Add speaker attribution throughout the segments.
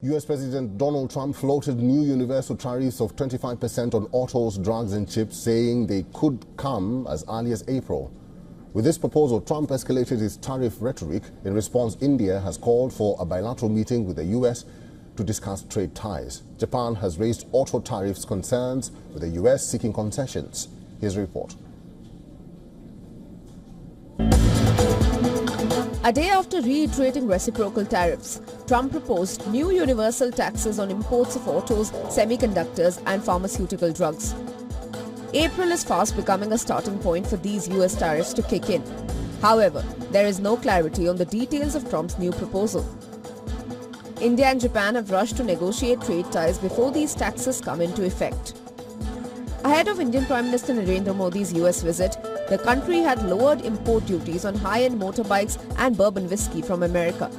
Speaker 1: U.S. President Donald Trump floated new universal tariffs of 25% on autos, drugs and chips, saying they could come as early as April. With this proposal, Trump escalated his tariff rhetoric. In response, India has called for a bilateral meeting with the U.S. to discuss trade ties. Japan has raised auto tariffs concerns, with the U.S. seeking concessions. Here's a report.
Speaker 2: A day after reiterating reciprocal tariffs, Trump proposed new universal taxes on imports of autos, semiconductors and pharmaceutical drugs. April is fast becoming a starting point for these US tariffs to kick in. However, there is no clarity on the details of Trump's new proposal. India and Japan have rushed to negotiate trade ties before these taxes come into effect. Ahead of Indian Prime Minister Narendra Modi's US visit, the country had lowered import duties on high-end motorbikes and bourbon whiskey from America.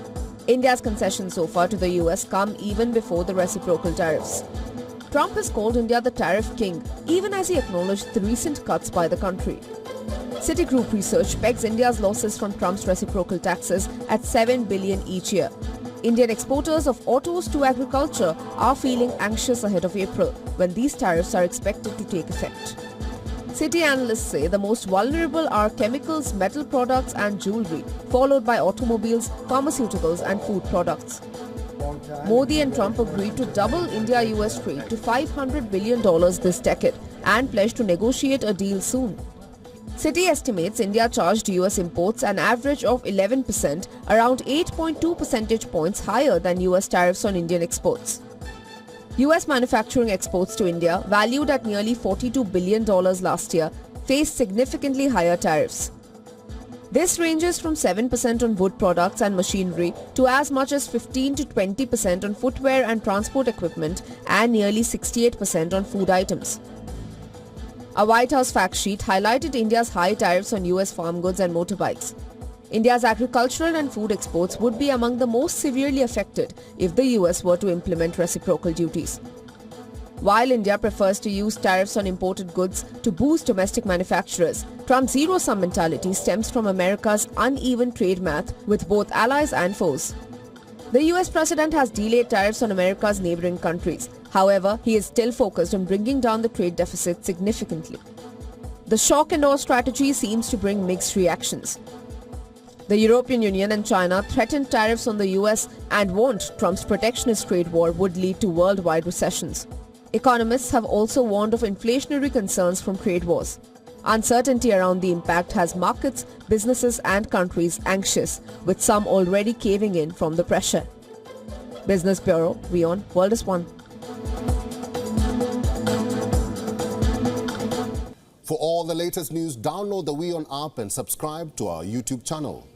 Speaker 2: India's concessions so far to the US come even before the reciprocal tariffs. Trump has called India the tariff king, even as he acknowledged the recent cuts by the country. Citigroup research pegs India's losses from Trump's reciprocal taxes at $7 billion each year. Indian exporters of autos to agriculture are feeling anxious ahead of April, when these tariffs are expected to take effect. Citi analysts say the most vulnerable are chemicals, metal products and jewelry, followed by automobiles, pharmaceuticals and food products. Modi and Trump agreed to double India-US trade to $500 billion this decade and pledged to negotiate a deal soon. Citi estimates India charged US imports an average of 11%, around 8.2 percentage points higher than US tariffs on Indian exports. US manufacturing exports to India, valued at nearly $42 billion last year, faced significantly higher tariffs. This ranges from 7% on wood products and machinery to as much as 15 to 20% on footwear and transport equipment and nearly 68% on food items. A White House fact sheet highlighted India's high tariffs on US farm goods and motorbikes. India's agricultural and food exports would be among the most severely affected if the US were to implement reciprocal duties. While India prefers to use tariffs on imported goods to boost domestic manufacturers, Trump's zero-sum mentality stems from America's uneven trade math with both allies and foes. The US president has delayed tariffs on America's neighboring countries. However, he is still focused on bringing down the trade deficit significantly. The shock and awe strategy seems to bring mixed reactions. The European Union and China threatened tariffs on the US and warned Trump's protectionist trade war would lead to worldwide recessions. Economists have also warned of inflationary concerns from trade wars. Uncertainty around the impact has markets, businesses and countries anxious, with some already caving in from the pressure. Business Bureau, WION World is One.
Speaker 1: For all the latest news, download the WION app and subscribe to our YouTube channel.